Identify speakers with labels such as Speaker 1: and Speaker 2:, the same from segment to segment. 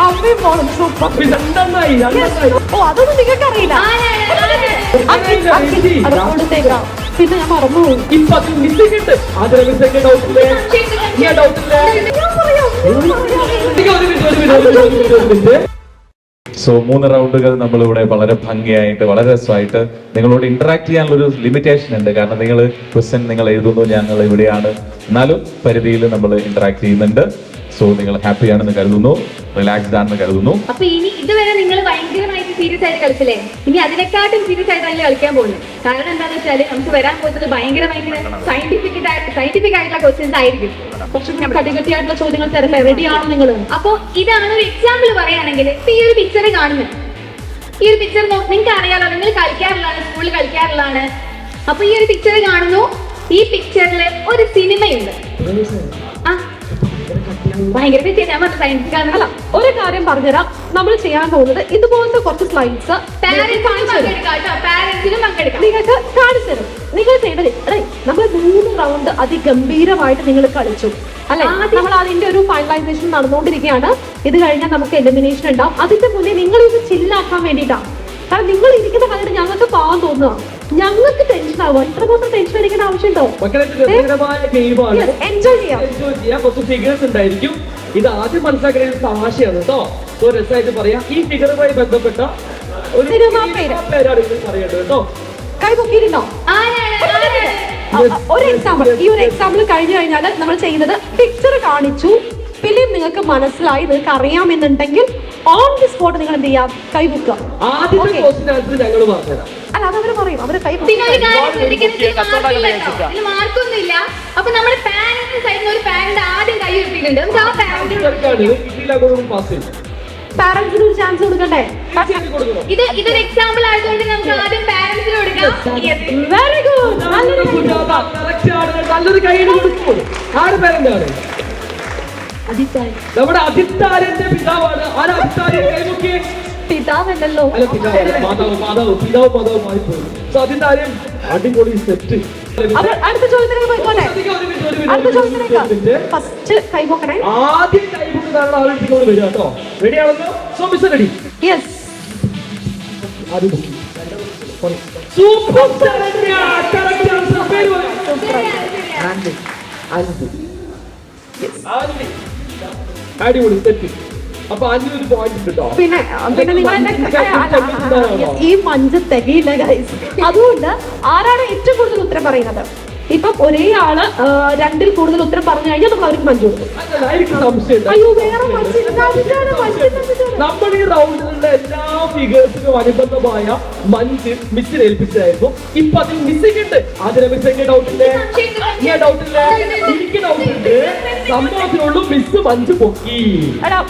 Speaker 1: അമ്മയും മോളും സൂപ്പർ. ഓ അതൊന്നും നിങ്ങൾക്ക് അറിയില്ല. അത് കൊടുത്തേക്കാം. പിന്നെ ഞാൻ മറന്നുപോയി.
Speaker 2: സോ 3 റൗണ്ടുകൾ നമ്മളിവിടെ വളരെ ഭംഗിയായിട്ട് വളരെ രസമായിട്ട് നിങ്ങളോട് ഇന്ററാക്ട് ചെയ്യാനുള്ള ഒരു ലിമിറ്റേഷൻ ഉണ്ട്. കാരണം നിങ്ങൾ ക്വസ്റ്റ്യൻ നിങ്ങൾ എഴുതുന്നു, ഞങ്ങൾ ഇവിടെയാണ്, എന്നാലും പരിധിയിൽ നമ്മൾ ഇന്ററാക്ട് ചെയ്യുന്നുണ്ട്. സോ നിങ്ങൾ ഹാപ്പി ആണെന്ന് കരുതുന്നു, റിലാക്സ്ഡ് ആണെന്ന് കരുതുന്നു.
Speaker 3: അപ്പൊ ഇനി ഇതുവരെ നിങ്ങൾ ഭയങ്കരമായിട്ട് സീരിയസ് ആയിട്ട് കളിച്ചില്ലേ, ഇനി അതിനെക്കാട്ടും സീരിയസ് ആയിട്ടല്ലേ കളിക്കാൻ പോകുന്നത്. കാരണം എന്താണെന്ന് വെച്ചാല് നമുക്ക് വരാൻ പോകുന്നത് ഭയങ്കര സയന്റിഫിക് ആയിട്ടുള്ള ക്വസ്റ്റ്യൻസ് ആയിരിക്കും.
Speaker 1: കുറച്ചും കടികട്ടിയായിട്ടുള്ള ചോദ്യങ്ങൾ തരല്ലേ? റെഡിയാണോ നിങ്ങൾ?
Speaker 3: അപ്പൊ ഇതാണ് ഒരു എക്സാമ്പിൾ പറയുകയാണെങ്കിൽ ഈ ഒരു പിക്ചർ കാണുന്നത്, ഈ ഒരു പിക്ചർ നിങ്ങൾക്ക് അറിയാലോ, നിങ്ങൾ കളിക്കാറുള്ളതാണ്, സ്കൂളിൽ കളിക്കാറുള്ളതാണ്. അപ്പൊ ഈ ഒരു പിക്ചർ കാണുന്നു, ഈ പിക്ചറിൽ ഒരു സിനിമയുണ്ട്. ഭയങ്കര
Speaker 1: അല്ല, ഒരു കാര്യം പറഞ്ഞുതരാം. നമ്മൾ ചെയ്യാൻ പോകുന്നത് ഇതുപോലത്തെ കുറച്ച് സ്ലൈഡ്സ് നിങ്ങൾക്ക് കാണിച്ചു തരും. നിങ്ങൾ ചെയ്യേണ്ടത് നമ്മൾ 3 റൗണ്ട് അതിഗംഭീരമായിട്ട് നിങ്ങൾ കളിച്ചു അല്ലെ? നമ്മൾ അതിന്റെ ഒരു ഫൈനലൈസേഷൻ നടന്നുകൊണ്ടിരിക്കുകയാണ്. ഇത് കഴിഞ്ഞാൽ നമുക്ക് എലിമിനേഷൻ ഉണ്ടാവും. അതിന്റെ മുന്നേ നിങ്ങൾ ഇത് ചില്ലാക്കാൻ വേണ്ടിയിട്ടാണ്. കാരണം നിങ്ങൾ ഇരിക്കുന്ന കണ്ടിട്ട് ഞങ്ങൾക്ക് പാവം തോന്നുക, ഞങ്ങൾക്ക് ടെൻഷൻ ആവുക. ഇത്രമാത്രം ടെൻഷൻ അടിക്കേണ്ട ആവശ്യമുണ്ടോ? എൻജോയ് ചെയ്യാം.
Speaker 4: കുറച്ച് ഫിഗേഴ്സ് ഉണ്ടായിരിക്കും. ഇത് ആദ്യം മനസ്സിലാക്കുന്ന ഒരു തമാശയാണ് കേട്ടോ. സോ രസമായിട്ട് പറയാം. ഈ ഫിഗറുമായി ബന്ധപ്പെട്ട ഒരു പേരാണ് ഇത് പറയേണ്ടത് കേട്ടോ.
Speaker 1: കൈ പൊക്കിയിരുന്നോ? ഒരു എക്സാമ്പിൾ, ഈ ഒരു എക്സാമ്പിൾ കഴിഞ്ഞു കഴിഞ്ഞാൽ നമ്മൾ ചെയ്യുന്നത് പിക്ചർ കാണിച്ചു, ഫിലിം നിങ്ങൾക്ക് മനസ്സിലായി, നിങ്ങൾക്ക് അറിയാമെന്നുണ്ടെങ്കിൽ ഓൺ ദി സ്പോട്ട് നിങ്ങൾ എന്ത് ചെയ്യാം? കൈ പൊക്കുക. അല്ല, അതവര് പറയും, അവര് കൈ
Speaker 3: മാർക്കൊന്നുമില്ല. അപ്പൊ നമ്മുടെ പാരന്റിന്റെ സൈഡിൽ ഒരു പാരന്റ് ആദ്യം കൈ കിട്ടിയിട്ടുണ്ട്.
Speaker 1: പാരന്റ്സിന് ഒരു ചാൻസ് കൊടുക്കണ്ടേ?
Speaker 3: ഇതൊരു എക്സാമ്പിൾ ആയതുകൊണ്ട് നമുക്ക് ആദ്യം പാരന്റ്സിന് കൊടുക്കാം.
Speaker 1: Very good.
Speaker 4: നല്ലൊരു കൈ കൊടുക്കും. ആര് പാരന്റാണ്? നമ്മുടെ അതിത്താരന്റെ പിതാവാണ്. ആരാ അതിത്താരൻ? കൈമുക്കി
Speaker 1: പിതാവല്ലോ.
Speaker 4: പിതാവ് മാറിപ്പോയി. സോ അതിത്താരൻ അടിപൊളി സെറ്റ്.
Speaker 1: അടുത്ത ചോദ്യത്തിലേക്ക് പോയിക്കോട്ടെ. അടുത്ത ചോദ്യത്തിലേക്ക് ഫസ്റ്റ് കൈ പൊക്കണേ.
Speaker 4: ആദ്യം കൈ പൊക്കുന്നതാണ് ആളുകൾ വരിക കേട്ടോ. റെഡി ആണല്ലോ? So mister ready?
Speaker 1: Yes.
Speaker 4: Super. അടിപൊളി തെറ്റ്. അപ്പൊ 5 പോയിന്റ് കേട്ടോ.
Speaker 1: പിന്നെ ഈ മഞ്ച് തികയില്ല ഗൈസ്. അതുകൊണ്ട് ആരാണ് ഏറ്റവും കൂടുതൽ ഉത്തരം പറയുന്നത്? ഇപ്പം ഒരേ ആള് 2ൽ കൂടുതൽ ഉത്തരം പറഞ്ഞു കഴിഞ്ഞാൽ നമ്മൾ അവർക്ക് മഞ്ച് കൊടുക്കും. അയ്യോ, വേറെ
Speaker 4: നമ്മൾ ഈ റൗണ്ടിലുള്ള എല്ലാ ഫിഗേഴ്സിനും അനുബന്ധമായ മഞ്ച് മിസ്സിന് ഏൽപ്പിച്ചായിരുന്നു. ഇപ്പൊ അതിൽ മിസ്സിംഗ് ഉണ്ട്. അതിന് മിസ്സിംഗ് ഡൗട്ടില്ലേ? ഡൗട്ടില്ലേ? എനിക്ക് ഡൗട്ടുണ്ട്. സംഭവത്തിനുള്ളൂ മിസ് മഞ്ച് പൊക്കി.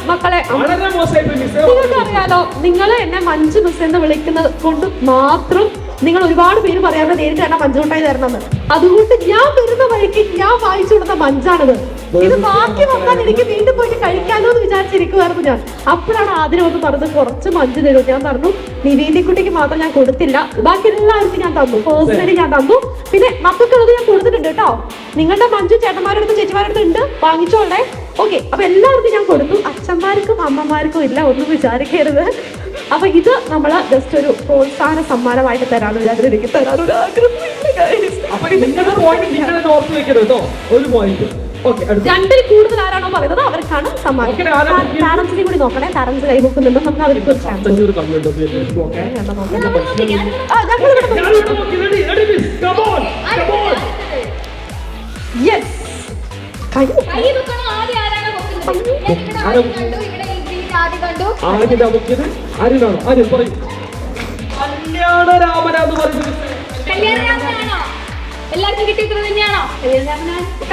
Speaker 1: മക്കളെ,
Speaker 4: വളരെ മോശമായിട്ട് മിസ്.
Speaker 1: നിങ്ങൾക്ക് അറിയാലോ, നിങ്ങൾ എന്നെ മഞ്ച് മിസ് എന്ന് വിളിക്കുന്നത് കൊണ്ട് മാത്രം നിങ്ങൾ ഒരുപാട് പേര് പറയാതെ നേരിട്ട് തന്നെ മഞ്ചുകൊണ്ടായി തരണമെന്ന്. അതുകൊണ്ട് ഞാൻ വരുന്ന വഴിക്ക് ഞാൻ വായിച്ചു കൊടുത്ത മഞ്ചാണിത്. ഇത് ബാക്കി വന്നാൽ എനിക്ക് വീണ്ടും പോയിട്ട് കഴിക്കാനോ എന്ന് വിചാരിച്ചിരിക്കുവായിരുന്നു ഞാൻ. അപ്പോഴാണ് ആദ്യം ഒന്ന് പറഞ്ഞത് കുറച്ച് മഞ്ച് തരും. ഞാൻ പറഞ്ഞു നിവേദിക്കുട്ടിക്ക് മാത്രം ഞാൻ കൊടുത്തില്ല, ബാക്കി എല്ലാവർക്കും ഞാൻ തന്നു. പേഴ്സണലി ഞാൻ തന്നു. പിന്നെ മക്കൾക്കുള്ളത് ഞാൻ കൊടുത്തിട്ടുണ്ട് കേട്ടോ. നിങ്ങളുടെ മഞ്ചു ചേട്ടന്മാരുടെ ചേച്ചിമാരുടെ ഉണ്ട്, വാങ്ങിച്ചോളേ. ഓക്കെ, അപ്പൊ എല്ലാവർക്കും ഞാൻ കൊടുത്തു. അച്ഛന്മാർക്കും അമ്മമാർക്കും ഇല്ല, ഒന്നും വിചാരിക്കരുത്. അപ്പൊ ഇത് നമ്മള് ജസ്റ്റ് ഒരു പ്രോത്സാഹന സമ്മാനമായിട്ട് തരാന്ന് വിചാരിച്ചു. എനിക്ക് തരാനൊരു ആഗ്രഹമില്ല. 2ൽ കൂടുതൽ ആരാണോ പറയുന്നത് അവർക്കാണ് സമ്മാനം. പാരന്റ്സിനെ കൂടി നോക്കണേ. പാരന്റ്സ് കൈവക്കുന്നുണ്ടോ നമുക്ക് അവർക്ക് ഒരു ചാൻസ്.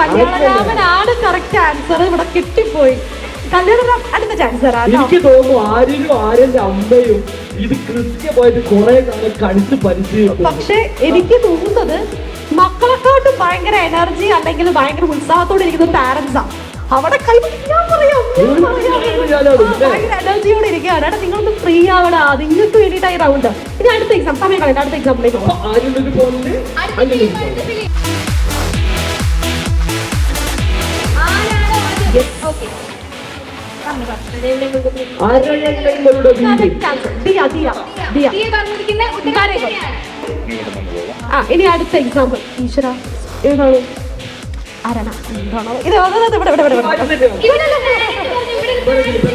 Speaker 1: കല്യാണരാമനാണ് correct answer. ഇവിടെ കിട്ടിപ്പോയി. അടുത്ത ചാൻസർ
Speaker 4: എനിക്ക് തോന്നുന്നു ആര്യന്റെ അമ്മയും ഇത് കൃത്യമായിട്ട് കുറെ കാലം കഴിച്ച് പരിചയം.
Speaker 1: പക്ഷെ എനിക്ക് തോന്നുന്നത് മക്കളെക്കാട്ടും ഭയങ്കര എനർജി അല്ലെങ്കിൽ ഭയങ്കര ഉത്സാഹത്തോടെ ഇരിക്കുന്ന പാരന്റ്സാ. അവിടെ ഞാൻ പറയാം ഭയങ്കര എനർജിയോടെ ഇരിക്കുകയാണ്. നിങ്ങളൊന്ന് ഫ്രീ ആവണ, നിങ്ങൾക്ക് വേണ്ടിയിട്ടായി റൗണ്ട്. ഇനി അടുത്ത എക്സാം സമയം കളയണ്ട. അടുത്ത എക്സാമ്പിലേക്ക്
Speaker 4: അരയണ്ണങ്ങളുടെ വീട്.
Speaker 1: Correct answer. ദിയ, ദിയ, ദിയ.
Speaker 3: ഈ പറഞ്ഞിരിക്കുന്ന ഉത്തരം
Speaker 1: Very good.
Speaker 3: ശരിയാണ്.
Speaker 1: ഇനി അടുത്ത എക്സാമ്പിൾ. ഈശ്വര ഏതാണ്? ആരാണ്? എന്താണോ? ഇത് ഇവിടെ ഇവിടെ ഇവിടെ ഇവിടെ.
Speaker 3: ഇവിടെയല്ല, ഇവിടെ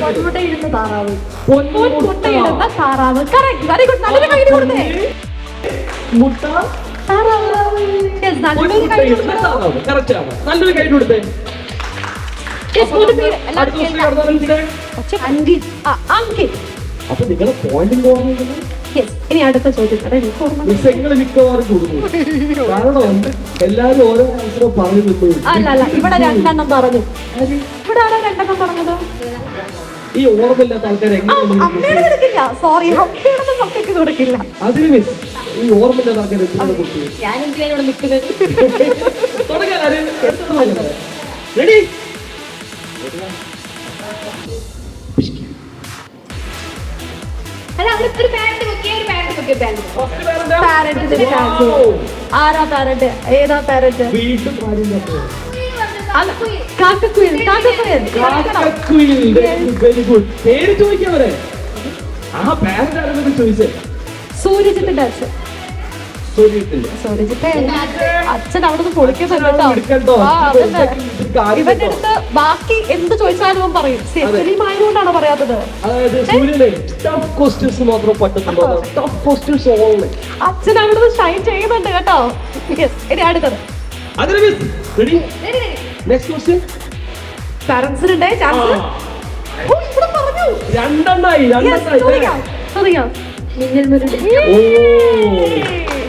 Speaker 1: പൊന്മുട്ടയിടുന്ന താറാവ്.
Speaker 4: പൊന്മുട്ട.
Speaker 1: പൊന്മുട്ടയിടുന്ന താറാവ്. കറക്റ്റ്. Very good. നല്ലൊരു കൈ കൊടുത്തേ.
Speaker 4: മുട്ട.
Speaker 1: താറാവ്. Yes, നല്ലൊരു കൈ
Speaker 4: മുട്ടയിടുന്ന താറാവ്. Correct ആണ്. നല്ലൊരു കൈ കൊടുത്തേ.
Speaker 1: Yes, ഒരു പേര്.
Speaker 4: അടുത്ത
Speaker 1: എല്ലാവരും
Speaker 4: question
Speaker 1: കേൾക്കാം.
Speaker 4: കടന്നു വരണ്ടേ?
Speaker 1: അങ്കിത്. അങ്കിത്.
Speaker 4: അപ്പൊ നിങ്ങളെ പോയിന്റിംഗ് ഓർമ്മ
Speaker 1: Yes. ഇനി അടുത്ത ചോദ്യം. എനിക്ക് ഓർമ്മ.
Speaker 4: വിഷയങ്ങൾ മിക്കവാറും കൊടുക്കും. കാരണം എല്ലാരും ഓരോ ആൻസറും പറഞ്ഞു നിന്നു.
Speaker 1: അല്ല ഇവിടെ രണ്ടെണ്ണം പറഞ്ഞു. ഇവിടെ ആരാ രണ്ടെണ്ണം പറഞ്ഞത്?
Speaker 4: ഈ ഓർമ്മയില്ലാത്ത ആൾക്കാരെ
Speaker 1: അമ്മയുടെ കൊടുക്കില്ല. സോറി, അമ്മയുടെ നമുക്ക് കൊടുക്കില്ല.
Speaker 4: അതിന് മിസ് ഈ ഓർമ്മയില്ലാത്ത ആൾക്കാരെ കൊടുക്കും.
Speaker 1: ഞാൻ എന്തിനാണ് ഇവിടെ നിൽക്കുന്നത്?
Speaker 4: റെഡി?
Speaker 3: അല്ല, അവിടെ ഒരു പാരന്റ് നോക്കിയ ഒരു പാരന്റ് നോക്കിയ പാരന്റ്
Speaker 1: പാരന്റിന്റെ ചാൻസ്. ആരാ പാരന്റ്? ഏതാ പാരന്റ്?
Speaker 4: വീണ്ടും കാര്യം
Speaker 1: കാക്കക്കുയിൽ. കാക്കക്കുയിൽ.
Speaker 4: Very good. പേര് ചോദിക്കവരെ ആ പാരന്റ് ആരെന്ന് ചോദിച്ചേ.
Speaker 1: സൂര്യജിത്തിന്റെ അച്ഛൻ.
Speaker 4: സൂര്യത്തിന്റെ
Speaker 1: സൂര്യജിത്തെ അച്ഛൻ അവിടെ നിന്ന് പൊളിക്കുന്നുണ്ട്
Speaker 4: എടുക്കണ്ടോ?
Speaker 1: ഇവന്റെ അടുത്ത് ബാക്കി എന്ത് ചോദിച്ചാലും അവൻ പറയും. സെലിം ആയതുകൊണ്ടാണോ പറയാത്തത്?
Speaker 4: അതായത് സൂര്യനെ ടഫ് ക്വസ്റ്റ്യൻസ് മാത്രം പറ്റുന്നുണ്ടോ? Tough questions only.
Speaker 1: അച്ഛൻ അവിടെ നിന്ന് ഷൈൻ ചെയ്യുന്നുണ്ട് കേട്ടോ. യെസ്. ഇനി അടുത്തത്.
Speaker 4: അതിന് മിസ് റെഡി? Next question.
Speaker 1: പാരന്റ്സിനുണ്ടേ ചാൻസ്. ഓ, ഇവിടെ പറഞ്ഞു.
Speaker 4: രണ്ടെണ്ണായി.
Speaker 1: Yes, ചോദിക്കാം. ചോദിക്കാം.
Speaker 4: ഓ,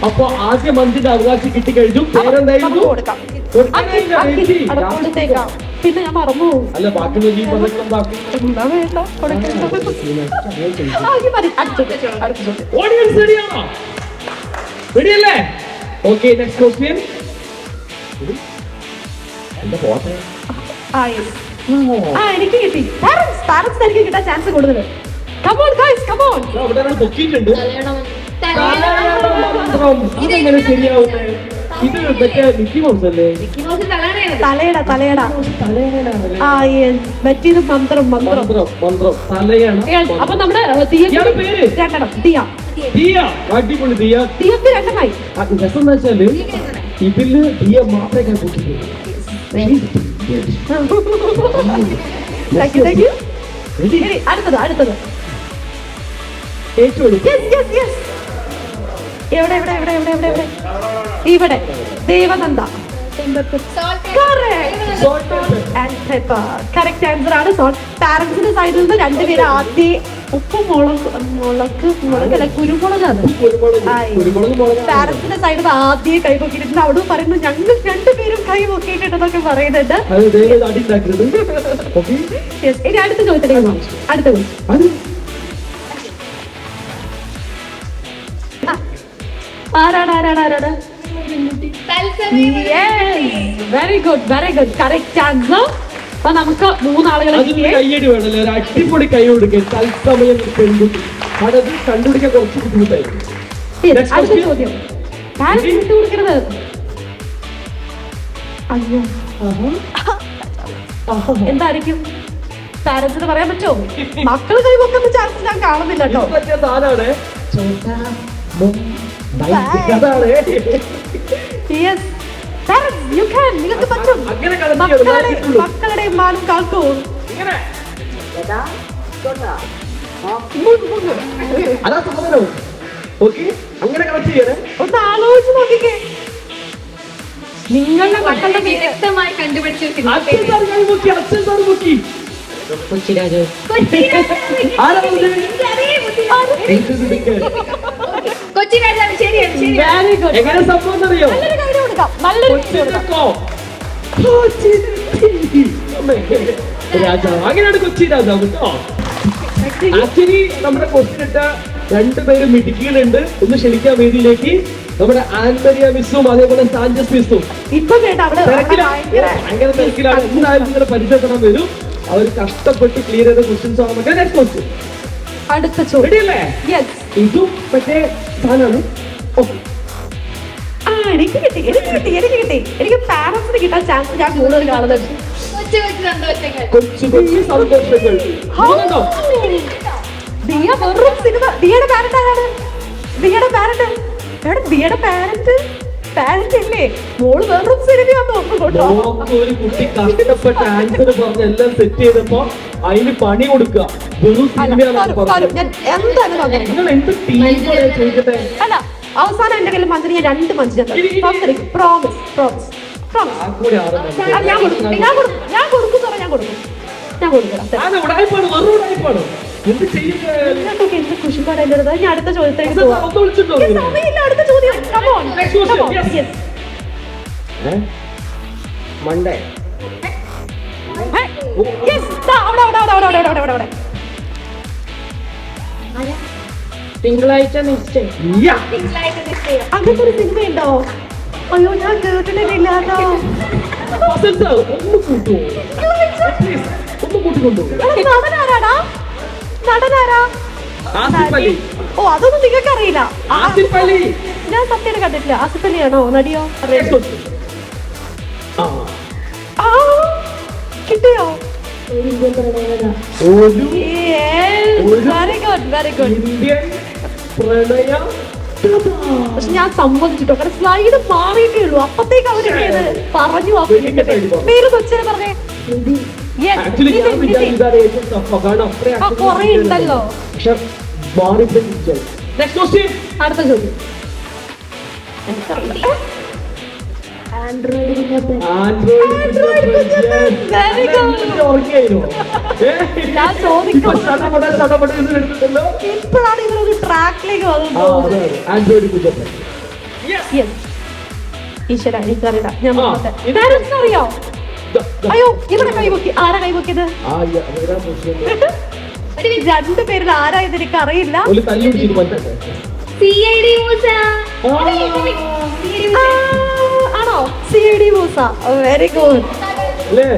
Speaker 4: അപ്പൊ ആദ്യ മന്തിന്റെ അവകാശം കിട്ടിക്കഴിഞ്ഞു. പേരെന്തായിരുന്നു?
Speaker 1: നമുക്ക് കൊടുക്കാം.
Speaker 4: കൊടുക്കാനായില്ല, ചേച്ചി.
Speaker 1: അവിടെ കൊടുത്തേക്കാം. പിന്നെ ഞാൻ മറന്നു.
Speaker 4: അല്ല ബാക്കി നോക്കി പറഞ്ഞാൽ ബാക്കി
Speaker 1: എന്താ വേണ്ട കൊടുക്കണ്ട. ആകെ മതി. അടുത്ത ചോദ്യം. അടുത്ത ചോദ്യം.
Speaker 4: ഓഡിയൻസ് റെഡിയാണോ? റെഡിയല്ലേ? Okay, next question. എന്താ പോട്ടെ?
Speaker 1: yes. എനിക്ക് കിട്ടി. പാരന്റ്സ് എനിക്ക് കിട്ടാൻ ചാൻസ് കൂടുതൽ. Come on guys, come on.
Speaker 4: അവിടെ ഒരാൾ പൊക്കിയിട്ടുണ്ട്.
Speaker 3: തലയണം.
Speaker 4: ഇതെങ്ങനെ ശരിയാവുന്നേ? ഇത് മറ്റേ മിക്കി മൗസ് അല്ലേ?
Speaker 1: തലയട തലയട.
Speaker 4: തലയണാണല്ലേ?
Speaker 1: yes. മറ്റേത് മന്ത്രം മന്ത്രം.
Speaker 4: മന്ത്രം തലയണ.
Speaker 1: Yes, അപ്പൊ നമ്മുടെ
Speaker 4: ഇയാളുടെ പേര്?
Speaker 1: രണ്ടെണ്ണം. ദിയ.
Speaker 4: ദിയ. അടിപൊളി ദിയ.
Speaker 1: ദിയക്ക് രണ്ടെണ്ണമായി.
Speaker 4: രസം എന്താ വെച്ചാല് ഇതില് ദിയ മാത്രമേ ഞാൻ പൊക്കിയിട്ടുള്ളൂ.
Speaker 1: Thank you, thank you. ഇനി അടുത്തത് അടുത്തത്.
Speaker 4: ഏറ്റവും
Speaker 1: Yes, yes, yes. എവിടെ എവിടെ എവിടെ എവിടെ എവിടെ എവിടെ? ഇവിടെ ദേവനന്ദ. കറക്റ്റ് ആൻസർ ആണ്. സോൾട്ട്. പാരന്റ്സിന്റെ സൈഡിൽ നിന്ന് രണ്ടുപേരും ആദ്യം ഉപ്പ് മുളകല്ല കുരുമുളകാണ്. പാരന്റ്സിന്റെ സൈഡിൽ നിന്ന് ആദ്യം കൈ പൊക്കിയിട്ടുണ്ട്. അവിടെ പറയുന്നു ഞങ്ങൾ രണ്ടുപേരും കൈ പൊക്കിയിട്ടുണ്ടെന്നൊക്കെ പറയുന്നുണ്ട്. Yes. ഇനി അടുത്ത ചോദിച്ചിട്ടേ അടുത്ത ആരാണ് ആരാണ് ആരാണ്? Very good very good. Correct answer. അപ്പൊ നമുക്ക് മൂന്നാളുകളെ
Speaker 4: കയ്യടി വേണല്ലേ? ഒരു അടിപൊളി കൈ കൊടുക്കുക. തത്സമയം പെൺകുട്ടി അതത് കണ്ടുപിടിക്കാൻ കുറച്ച് ബുദ്ധിമുട്ടായിരുന്നു.
Speaker 1: അടുത്ത ചോദ്യം. പാരന്റ്സ് വിട്ടു കൊടുക്കരുത്. അയ്യോ, എന്തായിരിക്കും? പാരന്റ്സിന് പറയാൻ പറ്റുമോ? മക്കള് കൈ പൊക്കുന്ന ചാൻസ് ഞാൻ കാണുന്നില്ല കേട്ടോ.
Speaker 4: സാധനമാണ്
Speaker 1: Yes. Parents, you can. നിങ്ങൾക്ക് പറ്റും. മക്കളുടെ മാനം കാക്കൂ.
Speaker 4: അതാ സാധനം. ഓക്കെ, അങ്ങനെ കണക്ട് ചെയ്യണേ.
Speaker 1: ഒന്ന് ആലോചിച്ച് നോക്കിക്കേ. നിങ്ങളുടെ മക്കളുടെ പേര്
Speaker 3: വ്യക്തമായി കണ്ടുപിടിച്ചിരിക്കുന്നു.
Speaker 4: അച്ഛൻ സാർ കൈ മുക്കി. അച്ഛൻ സാർ മുക്കി.
Speaker 3: കൊച്ചി രാജാവ്. ശരിയാണ് ശരിയാണ്.
Speaker 1: Very good.
Speaker 4: എങ്ങനെ സംഭവം അറിയോ?
Speaker 1: നല്ലൊരു കാര്യം കൊടുക്കാം. നല്ലൊരു
Speaker 4: രാജാവ്. അങ്ങനെയാണ് കൊച്ചി രാജാവ് കേട്ടോ. ആക്ച്വലി നമ്മുടെ ക്വസ്റ്റ്യൻ ഇട്ട രണ്ടുപേരും മിടുക്കികളുണ്ട്. ഒന്ന് ക്ഷണിക്കാൻ വേദിയിലേക്ക് നമ്മുടെ ആൻമരിയ മിസ്സും അതേപോലെ സാഞ്ചസ് മിസ്സും.
Speaker 1: ഇപ്പൊ കേട്ടോ അവിടെ
Speaker 4: ഭയങ്കര തിരക്കിലാണ്. എന്തായാലും നിങ്ങളുടെ പരിചയപ്പെടാൻ വരും. അവർ കഷ്ടപ്പെട്ട് ക്ലിയർ ചെയ്ത ക്വസ്റ്റ്യൻസ് ആണ്. Next question.
Speaker 1: അടുത്ത ചോദ്യം.
Speaker 4: റെഡിയല്ലേ?
Speaker 1: യെസ്.
Speaker 4: ഇതും മറ്റേ സാധനമാണ്.
Speaker 1: എനിക്ക് കിട്ടി. എനിക്ക് പാരന്റ്സിന് കിട്ടാൻ ചാൻസ് ഞാൻ കൂടുതൽ കാണുന്നുണ്ട്.
Speaker 3: കൊച്ചു കൊച്ചു സന്തോഷങ്ങൾ.
Speaker 4: കൊച്ചു കൊച്ചു സന്തോഷങ്ങൾ. മൂന്നെണ്ണം.
Speaker 1: ദിയ വെറും സിനിമ. ദിയയുടെ പാരന്റ് ആരാണ്? ദിയയുടെ പാരന്റ് എവിടെ? ദിയയുടെ പാരന്റ് ഇല്ലേ? മോള് വെറും സിനിമയാന്ന് തോന്നുന്നു കേട്ടോ.
Speaker 4: നോക്ക്, ഒരു കുട്ടി കഷ്ടപ്പെട്ട ആൻസർ പറഞ്ഞ് എല്ലാം സെറ്റ് ചെയ്തപ്പോ അതിന് പണി കൊടുക്കുക. വെറും സിനിമയാണെന്ന് പറഞ്ഞു.
Speaker 1: ഞാൻ എന്തായാലും അങ്ങനെ.
Speaker 4: നിങ്ങൾ എന്ത് ടീമാണ് ചോദിക്കട്ടെ?
Speaker 1: അല്ല, അവസാനം എന്റെ കയ്യിൽ മന്ത്രി 2 മഞ്ച് ഞാൻ പ്രോമിസ് പ്രോമിസ് പ്രോമിസ്.
Speaker 4: ആ കൂടെ ആറ്
Speaker 1: ഞാൻ കൊടുക്കും. ഞാൻ കൊടുക്കണം.
Speaker 4: അത് ഉടായ്പാണ്, വെറും ഉടായ്പാണ്. എന്ത് ചെയ്യുക?
Speaker 1: നിങ്ങൾക്കൊക്കെ എന്ത് കുശിപ്പാട് എന്റെ അടുത്ത്. ഞാൻ അടുത്ത ചോദ്യത്തേക്ക് പോവാം.
Speaker 4: ഒന്ന് വിളിച്ചിട്ടോ?
Speaker 1: ഈ സമയമില്ല, അടുത്ത ചോദ്യം. Come on.
Speaker 4: Next question,
Speaker 1: Come on.
Speaker 4: yes.
Speaker 1: Yes.
Speaker 4: Monday.
Speaker 1: Hey. Yes. ദാ, അവിടെ.
Speaker 5: തിങ്കളാഴ്ച നിശ്ചയം.
Speaker 4: Yeah.
Speaker 3: തിങ്കളാഴ്ച നിശ്ചയം.
Speaker 1: അങ്ങനത്തെ ഒരു സിനിമയുണ്ടോ? അയ്യോ, ഞാൻ കേട്ടിട്ടില്ല കേട്ടോ.
Speaker 4: ഫസൽ sir, ഒന്ന് കൂട്ടുവോ? Please, ഒന്ന് കൂട്ടിക്കൊണ്ടു.
Speaker 1: നടനാരാ?
Speaker 4: ആസിഫ് അലി.
Speaker 1: ഓ, അതൊന്നും നിങ്ങൾക്ക് അറിയില്ല.
Speaker 4: ആസിഫ് അലി.
Speaker 1: ഞാൻ സത്യം കണ്ടിട്ടില്ല. ആസിഫ് അലിയാണോ നടിയോ?
Speaker 4: Next question. ആ.
Speaker 1: ആ, കിട്ടിയോ?
Speaker 4: ഒരു
Speaker 1: വെരി ഗുഡ്.
Speaker 4: ഇന്ത്യൻ പ്രണയ കഥ.
Speaker 1: പക്ഷെ ഞാൻ സമ്മതിച്ചിട്ടോ, കാരണം സ്ലൈഡ് മാറിയിട്ടേ ഉള്ളൂ. അപ്പത്തേക്ക് അവര് പറഞ്ഞു. പേര് കൊച്ചിനെ പറഞ്ഞേ. Yes,
Speaker 4: Actually, ഞാൻ
Speaker 1: നിതിൻ.
Speaker 4: വിചാരിച്ചതാണ് ഏറ്റവും tough. കാരണം അത്രയും
Speaker 1: ആ, കുറേ ഉണ്ടല്ലോ.
Speaker 4: പക്ഷെ മാറിപ്പോയി വിചാരിച്ചു. Next question.
Speaker 1: അടുത്ത ചോദ്യം. എനിക്കറിയില്ല.
Speaker 4: Android Kunjappan.
Speaker 1: Very good.
Speaker 4: Yes. ഉറങ്ങിയായിരുന്നോ?
Speaker 1: ഞാൻ ചോദിക്കും.
Speaker 4: ചടപട എന്ന് എടുത്തിട്ടല്ലോ.
Speaker 1: ഇപ്പോഴാണ് ഇവരൊരു ട്രാക്കിലേക്ക്
Speaker 4: ആ,
Speaker 1: വന്നത്.
Speaker 4: അതെ, അതെ. Android കുഞ്ഞപ്പൻ. Yes.
Speaker 1: Yes. ഈശ്വര, എനിക്കറിയില്ല. ഞാൻ
Speaker 4: ആ,
Speaker 1: നോക്കട്ടെ.
Speaker 4: ഇത്
Speaker 1: Parents അറിയോ?
Speaker 4: ദാ, ദാ.
Speaker 1: അയ്യോ, ഇവിടെ കൈപൊക്കി. ആരാ കൈപൊക്കിയത്?
Speaker 4: ആ, അവരാ മുസ്ലിം.
Speaker 3: ഒരു മിനിറ്റ്.
Speaker 1: 2 പേരിൽ ആരാ ഇത് എനിക്ക് അറിയില്ല.
Speaker 4: ഒരു തല്ലി പിടിച്ചിട്ട് പറ്റട്ടെ.
Speaker 3: CID മൂസ.
Speaker 4: ആ.
Speaker 3: CID
Speaker 1: ആ, ആണോ? CID മൂസ. Very good.
Speaker 4: അല്ലേ?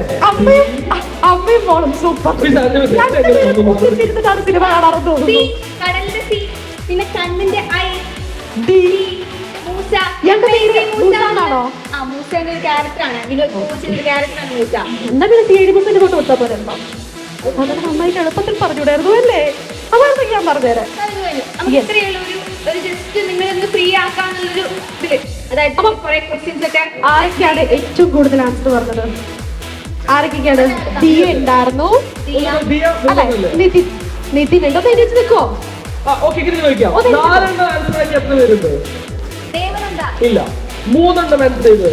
Speaker 1: അമ്മയും മോളും സൂപ്പർ.
Speaker 4: Please, അതിന്റെ ഒരു set എങ്ങനെ നോക്കുന്നു?
Speaker 1: ഇരുന്നിട്ടാണ് സിനിമ കാണാറെന്ന്
Speaker 3: സി,
Speaker 1: തോന്നുന്നു.
Speaker 3: കടലിന്റെ സി, പിന്നെ കണ്ണിന്റെ ഐ,
Speaker 1: ഡി.
Speaker 3: മൂസ.
Speaker 1: ഇയാളുടെ പേര് മൂസ എന്നാണോ?
Speaker 3: ആ, മൂസയുടെ ഒരു ക്യാരക്ടറാണ്. വിനോദ് മൂസയുടെ ഒരു ക്യാരക്ടറാണ് മൂസ.
Speaker 1: എന്നാ പിന്നെ CID മൂസിന്റെ കൊണ്ട് കൊടുത്താൽ പോലെ എന്താ? അങ്ങനെ നന്നായിട്ട് എളുപ്പത്തിൽ പറഞ്ഞുകൂടായിരുന്നു അല്ലേ? അതാണെങ്കിൽ ഞാൻ പറഞ്ഞുതരാം.
Speaker 3: അത് കഴിഞ്ഞു. നമുക്ക്
Speaker 1: Yes.
Speaker 3: ഇത്രയുള്ള ഒരു ജസ്റ്റ് നിങ്ങളൊന്ന് ഫ്രീ ആക്കാന്നുള്ളൊരു ഇതില്, അതായത് കുറെ ക്വസ്റ്റ്യൻസ് ഒക്കെ
Speaker 1: ആരൊക്കെയാണ് ഏറ്റവും കൂടുതൽ ആൻസർ പറഞ്ഞത്? ആരൊക്കെയാണ്? ദിയ ഉണ്ടായിരുന്നു.
Speaker 3: ദിയ,
Speaker 4: ദിയ
Speaker 1: അല്ലെ,
Speaker 4: മൂന്നെണ്ണല്ലേ?
Speaker 1: നിതിൻ ഉണ്ടോ? എഴുതി നിൽക്കോ?
Speaker 4: ആ, okay, ഇങ്ങനെ ചോദിക്കാം.
Speaker 1: ഒന്ന് എഴുതി.
Speaker 4: 4 എണ്ണം answer ആക്കി എത്ര പേരുണ്ട്?
Speaker 3: ദേവനന്ദ.
Speaker 4: ഇല്ല, 3 എണ്ണം answer ചെയ്തത്.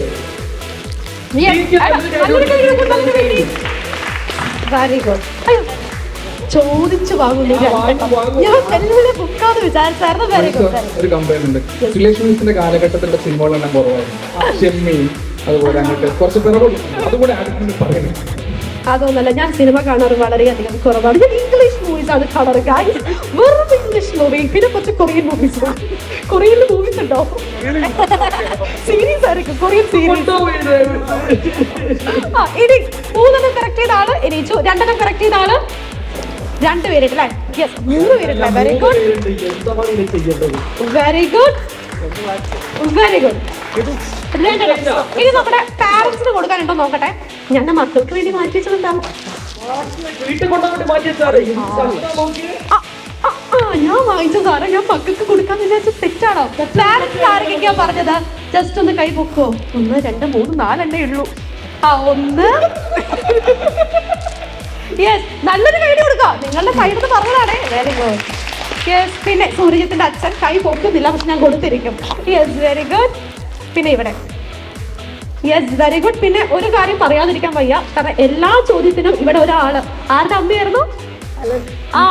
Speaker 1: Very good. അയ്യോ, ചോദിച്ചു വാങ്ങുന്നു.
Speaker 4: ആ, വാങ്ങും.
Speaker 1: ഞാൻ വെല്ലുവിളി ബുക്കാന്ന് വിചാരിച്ചായിരുന്നു. Very good.
Speaker 6: ഒരു കംപ്ലൈന്റ് ഉണ്ട്. റിലേഷൻഷിപ്പിന്റെ കാലഘട്ടത്തിന്റെ സിനിമകളെല്ലാം കുറവായിരുന്നു. ഷെമ്മി അതുപോലെ അങ്ങോട്ട് കുറച്ച് പിറകോട്ട് അതുകൂടെ ആദ്യം പറയുന്നത്.
Speaker 1: അതൊന്നല്ല, ഞാൻ സിനിമ കാണാറ് വളരെയധികം കുറവാണ്. ഞാൻ ഇംഗ്ലീഷ് മൂവീസ് ആണ് കാണാറ്. ഗൈസ്, വെറും ഇംഗ്ലീഷ് മൂവി, പിന്നെ കുറച്ച് കൊറിയൻ മൂവീസ്. കൊറിയൻ മൂവീസ് ഉണ്ടോ? സീരീസ് ആയിരിക്കും, കൊറിയൻ സീരീസ്. ഇനി 3 കറക്റ്റ് ചെയ്ത ആള്, ഇനി 2 കറക്റ്റ് ചെയ്ത ആള് 2 പേരിട്ടല്ലേ? യെസ്, 3 പേരിട്ടല്ലേ? വെരി ഗുഡ്,
Speaker 4: എന്താണ് ഇനി ചെയ്യേണ്ടത്?
Speaker 1: Very good, very good. ഇനി നമ്മുടെ പാരന്റ്സിന് കൊടുക്കാനുണ്ടോ നോക്കട്ടെ. ഞാൻ എൻ്റെ മക്കൾക്ക് വേണ്ടി മാറ്റി വെച്ചിട്ടുണ്ടാവും.
Speaker 4: വീട്ടിൽ കൊണ്ടുപോയിട്ട് മാറ്റി വെച്ചാറേ.
Speaker 1: ഞാൻ വാങ്ങിച്ച സാറേ, ഞാൻ മക്കൾക്ക് കൊടുക്കാൻ വിചാരിച്ച തെറ്റാണോ? പാരന്റ്സ് ആരൊക്കെയാ പറഞ്ഞത്? ജസ്റ്റ് ഒന്ന് കൈ പൊക്കോ. 1, 2, 3, 4 എണ്ണേ ഉള്ളൂ. ആ, 1. യെസ്, നല്ലൊരു കൈ കൊടുക്കുക. നിങ്ങളുടെ കൈയെടുത്ത് പറഞ്ഞതാണേ. Very good. യെസ്, പിന്നെ സൂര്യജിത്തിന്റെ അച്ഛൻ കൈ പൊക്കുന്നില്ല, പക്ഷെ ഞാൻ കൊടുത്തിരിക്കും. Yes, very good. പിന്നെ ഇവിടെ യെസ്, വെരി ഗുഡ്. പിന്നെ ഒരു കാര്യം പറയാതിരിക്കാൻ വയ്യ, കാരണം എല്ലാ ചോദ്യത്തിനും ഇവിടെ ഒരാള്. ആരുടെ അമ്മയായിരുന്നു? ആ,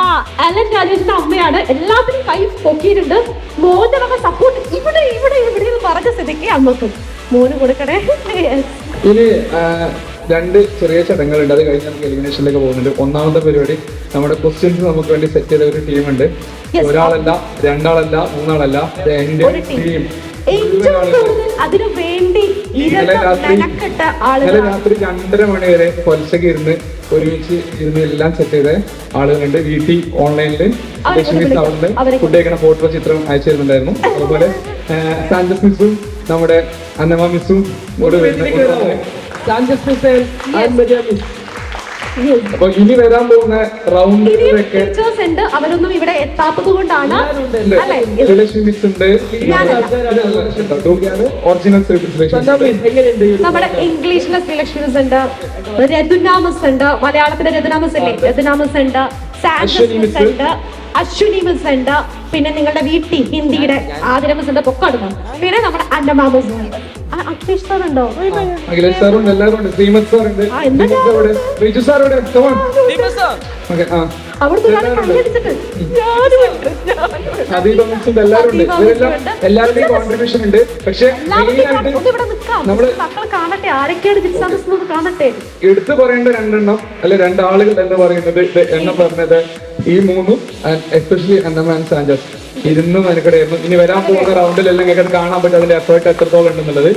Speaker 1: അലൻ രാജേഷിന്റെ അമ്മയാണ്. എല്ലാത്തിനും കൈ പൊക്കിയിട്ടുണ്ട്. മോന്റെ വക സപ്പോർട്ട് ഇവിടെ ഇവിടെ ഇവിടെ എന്ന് പറഞ്ഞ സ്ഥിതിക്ക് അമ്മക്കും മോന് കൊടുക്കണേ. Yes.
Speaker 6: ഇനി 2 ചെറിയ ചടങ്ങുകളുണ്ട്. അത് കഴിഞ്ഞ് നമുക്ക് എലിമിനേഷനിലേക്ക് പോകുന്നുണ്ട്. ഒന്നാമത്തെ പരിപാടി നമ്മുടെ ക്വസ്റ്റ്യൻസ് നമുക്ക് വേണ്ടി സെറ്റ് ചെയ്ത ഒരു ടീമുണ്ട്.
Speaker 1: Yes.
Speaker 6: ഒരാളല്ല, 2 ആളല്ല, 3 ആളല്ല, എൻ്റെ
Speaker 1: ഒരു team.
Speaker 6: ടീം.
Speaker 1: ഏറ്റവും കൂടുതൽ അതിനു വേണ്ടി
Speaker 6: ഇന്നലെ
Speaker 1: മെനക്കെട്ട
Speaker 6: രാത്രി
Speaker 1: ആളുകൾ
Speaker 6: 2:30 മണി വരെ പൊലച്ചക്ക് ഒരുമിച്ച് ഇരുന്ന് എല്ലാം സെറ്റ് ചെയ്ത ആളുകളുണ്ട്. വീട്ടിൽ ഓൺലൈനിൽ
Speaker 1: അവരെ
Speaker 6: ലക്ഷ്മി
Speaker 1: വിളിക്കാം.
Speaker 6: സൗണ്ട്
Speaker 1: അവരെ
Speaker 6: ഫുഡ് കഴിക്കണ ഫോട്ടോ ചിത്രം അയച്ചു തരുന്നുണ്ടായിരുന്നു. അതുപോലെ സാഞ്ചസ് മിസ്സും നമ്മുടെ അന്നമ്മ മിസ്സും കൂടെ വരുന്ന
Speaker 4: സാഞ്ചസ് മിസൈൽ ആൻഡ് മരിയ മിസ്.
Speaker 6: അപ്പൊ ഇനി വരാൻ പോകുന്ന റൗണ്ടുകളിലൊക്കെ
Speaker 1: ടീച്ചേഴ്സ് ഉണ്ട്, അവരൊന്നും ഇവിടെ എത്താത്തത് കൊണ്ടാണ് അല്ലെ
Speaker 6: ശ്രീലക്ഷ്മി മിസ് ഉണ്ട്, ഒറിജിനൽ
Speaker 4: സന്ന മിസ് എങ്ങനെയുണ്ട്?
Speaker 1: നമ്മുടെ ഇംഗ്ലീഷിലെ ശ്രീലക്ഷ്മി മിസ് ഉണ്ട്, രതുന മിസ് ഉണ്ട്, മലയാളത്തിലെ രതുന മിസ് ഇല്ലേ, രതുന മിസ് ഉണ്ട്, സാൻഡസ് മിസ് ഉണ്ട്, അശ്വിനി മിസ് ഉണ്ട്, പിന്നെ നിങ്ങളുടെ വീട്ടിൽ ഹിന്ദിയുടെ ആതിര മിസ് ഉണ്ട്, പൊക്കടുക്കും. പിന്നെ നമ്മുടെ അന്നമ്മ മിസ് ഉണ്ട്. അഖിലേഷ് സാർ ഉണ്ടോ?
Speaker 6: അഖിലേഷ് സാറുണ്ട്, എല്ലാവരും ഉണ്ട്, ശ്രീമത് സാറുണ്ട്, റിജു സാറുണ്ട്.
Speaker 1: അവിടുത്തെ കൈയടിച്ചിട്ട്
Speaker 6: അതീപ മിസ് ഉണ്ട്, എല്ലാവരും ഉണ്ട്. ഇവരെല്ലാം എല്ലാവരുടെയും കോൺട്രിബ്യൂഷൻ ഉണ്ട്. പക്ഷെ
Speaker 1: ഇവിടെ നിൽക്കാം, മക്കൾ കാണട്ടെ ആരൊക്കെയാണ് ജിക്സാമിസ് കാണട്ടെ.
Speaker 6: എടുത്തു പറയേണ്ട രണ്ടെണ്ണം അല്ലെ രണ്ടാളുകൾ എന്ന് പറയുന്നത് എണ്ണം പറഞ്ഞത് ഈ മൂന്നും, എസ്പെഷ്യലി അന്നമാൻ സാഞ്ചസ് ഇരുന്നും മെനക്കെടായിരുന്നു. ഇനി വരാൻ പോകുന്ന റൗണ്ടിലെല്ലാം നിങ്ങൾക്ക് കാണാൻ പറ്റും അതിന്റെ എഫേർട്ട് എത്രത്തോളം ഉണ്ടെന്നുള്ളത്.